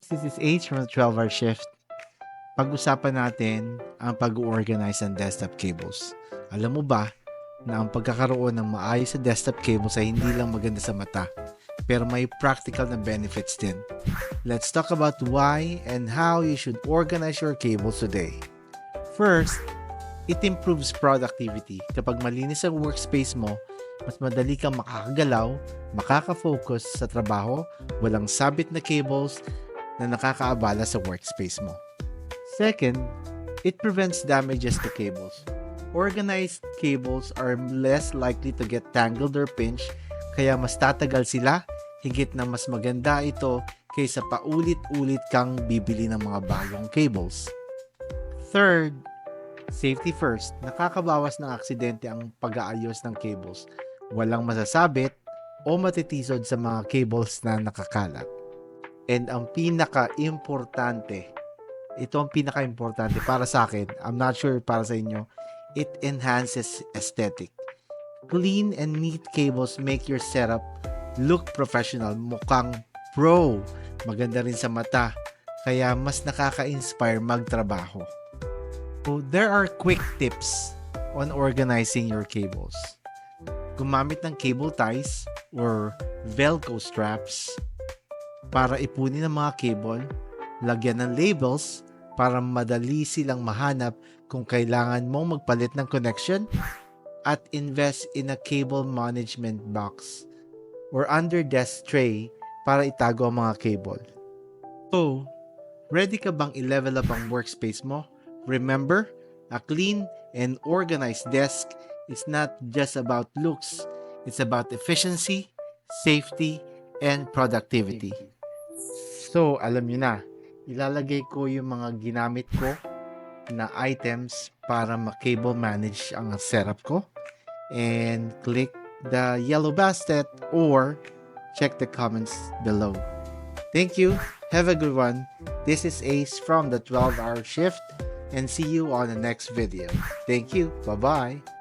This is Ace from the 12-hour shift. Pag-usapan natin ang pag-organize ng desktop cables. Alam mo ba na ang pagkakaroon ng maayos sa desktop cables ay hindi lang maganda sa mata, pero may practical na benefits din. Let's talk about why and how you should organize your cables today. First, it improves productivity. Kapag malinis ang workspace mo, mas madali kang makakagalaw, makaka-focus sa trabaho, walang sabit na cables na nakakaabala sa workspace mo. Second, it prevents damages to cables. Organized cables are less likely to get tangled or pinched, kaya mas tatagal sila, higit na mas maganda ito kaysa paulit-ulit kang bibili ng mga bagong cables. Third, safety first. Nakakabawas ng aksidente ang pag-aayos ng cables. Walang masasabit o matitisod sa mga cables na nakakalat. And ang pinaka-importante, ito ang pinaka-importante para sa akin, I'm not sure para sa inyo, it enhances aesthetic. Clean and neat cables make your setup look professional, mukhang pro. Maganda rin sa mata, kaya mas nakaka-inspire magtrabaho. So, there are quick tips on organizing your cables. Gumamit ng cable ties or Velcro straps para ipunin ang mga cable, lagyan ng labels para madali silang mahanap kung kailangan mong magpalit ng connection, at invest in a cable management box or under desk tray para itago ang mga cable. So, ready ka bang i-level up ang workspace mo? Remember, a clean and organized desk is not just about looks, it's about efficiency, safety, and productivity. So, alam nyo na, ilalagay ko yung mga ginamit ko na items para ma-cable manage ang setup ko. And click the yellow basket or check the comments below. Thank you. Have a good one. This is Ace from the 12-hour shift and see you on the next video. Thank you. Bye-bye.